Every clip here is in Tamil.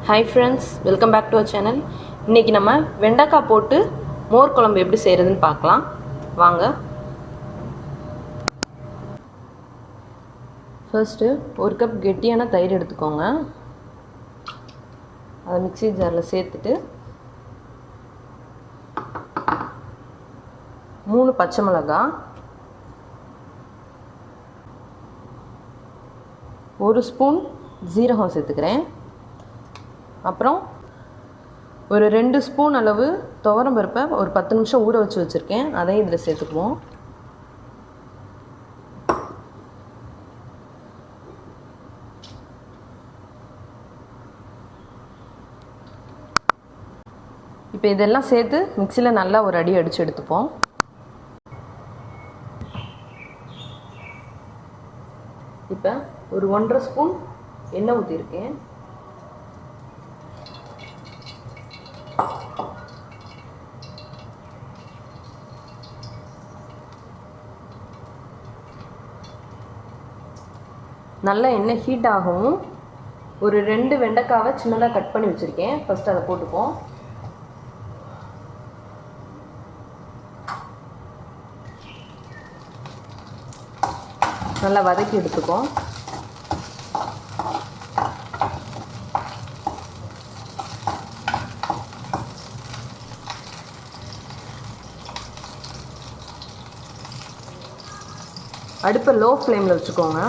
Hi friends, welcome back to our channel. இன்னைக்கு நம்ம வெண்டைக்காய் போட்டு மோர் குழம்பு எப்படி செய்யறதுன்னு பார்க்கலாம். வாங்க. ஃபர்ஸ்ட் ஒரு கப் கெட்டியான தயிர் எடுத்துக்கோங்க. அதை மிக்ஸி ஜாரில் சேர்த்துட்டு 3 பச்சை மிளகாய், 1 ஸ்பூன் ஜீரகம் சேர்த்துக்கிறேன். அப்புறம் ஒரு 2 ஸ்பூன் அளவு துவரம் பருப்பை ஒரு 10 நிமிஷம் ஊற வச்சு வச்சுருக்கேன். அதையும் இதில் சேர்த்துக்குவோம். இப்போ இதெல்லாம் சேர்த்து மிக்சியில் நல்லா ஒரு அடி அடித்து எடுத்துப்போம். இப்போ ஒரு 1.5 ஸ்பூன் எண்ணெய் ஊற்றிருக்கேன். நல்லா எண்ணெய் ஹீட் ஆகவும் ஒரு 2 வெண்டைக்காவை சின்னதாக கட் பண்ணி வச்சுருக்கேன். ஃபஸ்ட் அதை போட்டுப்போம். நல்லா வதக்கி எடுத்துப்போம். அடுப்பை லோ ஃப்ளேமில் வச்சுக்கோங்க.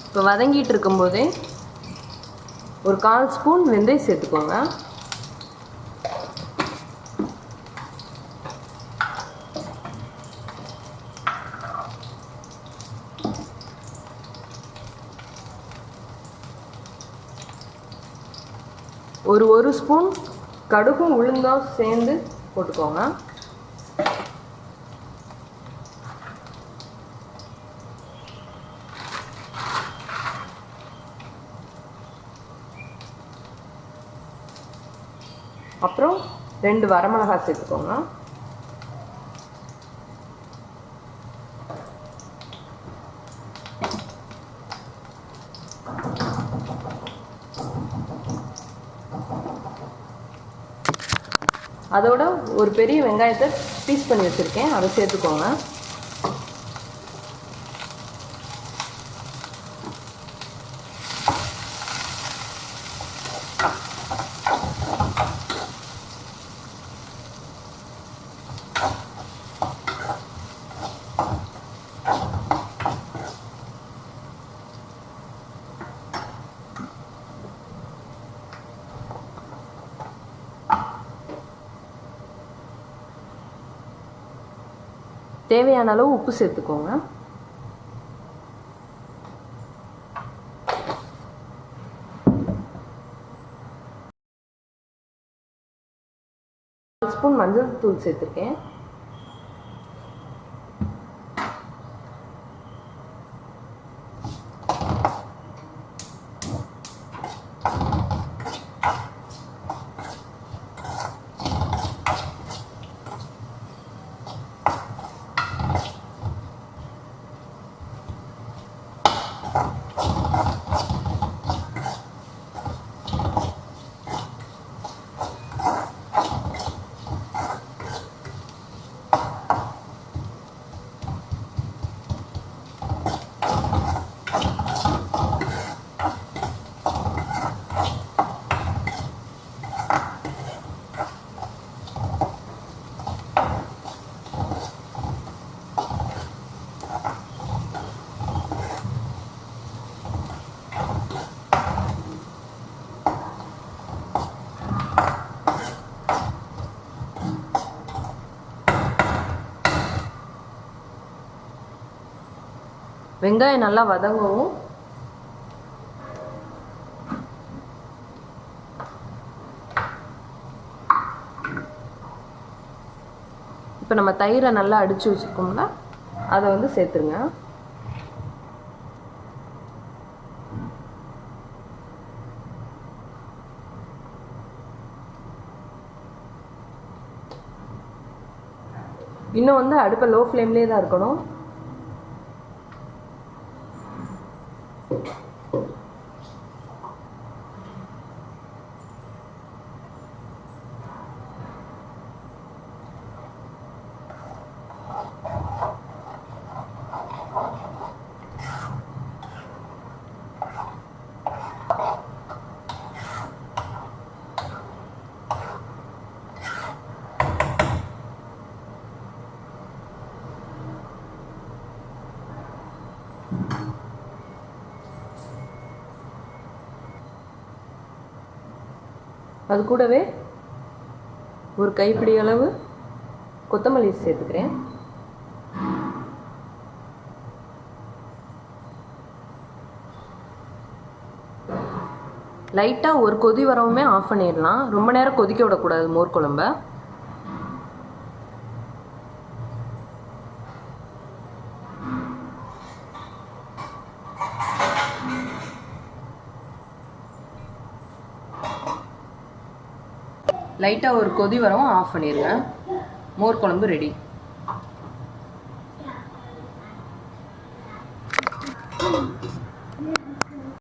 இப்போ வதங்கிட்டு இருக்கும்போதே ஒரு 1/4 ஸ்பூன் வெந்தயம் சேர்த்துக்கோங்க. ஒரு ஸ்பூன் கடுகும் உளுந்தும் சேர்ந்து போட்டுக்கோங்க. அப்புறம் 2 வரமிளகாய் சேர்த்துக்கோங்க. அதோட ஒரு பெரிய வெங்காயத்தை பீஸ் பண்ணி வச்சுருக்கேன், அதை சேர்த்துக்கோங்க. தேவையான அளவு உப்பு சேர்த்துக்கோங்க. ஒரு ஸ்பூன் மஞ்சள் தூள் சேர்த்துருக்கேன். வெங்காயம் நல்லா வதங்கவும் இப்போ நம்ம தயிரை நல்லா அடித்து வச்சுருக்கோம்ல, அதை சேர்த்துருங்க. இன்னும் வந்து அடுப்பை லோ ஃப்ளேம்லேயே தான் இருக்கணும். அது கூடவே ஒரு கைப்பிடி அளவு கொத்தமல்லி சேர்த்துக்கிறேன். லைட்டாக ஒரு கொதி வரவுமே ஆஃப் பண்ணிடலாம். ரொம்ப நேரம் கொதிக்க விடக்கூடாது மோர் குழம்ப. லைட்டாக ஒரு கொதி வரவும் ஆஃப் பண்ணிடுங்க. மோர் குழம்பு ரெடி.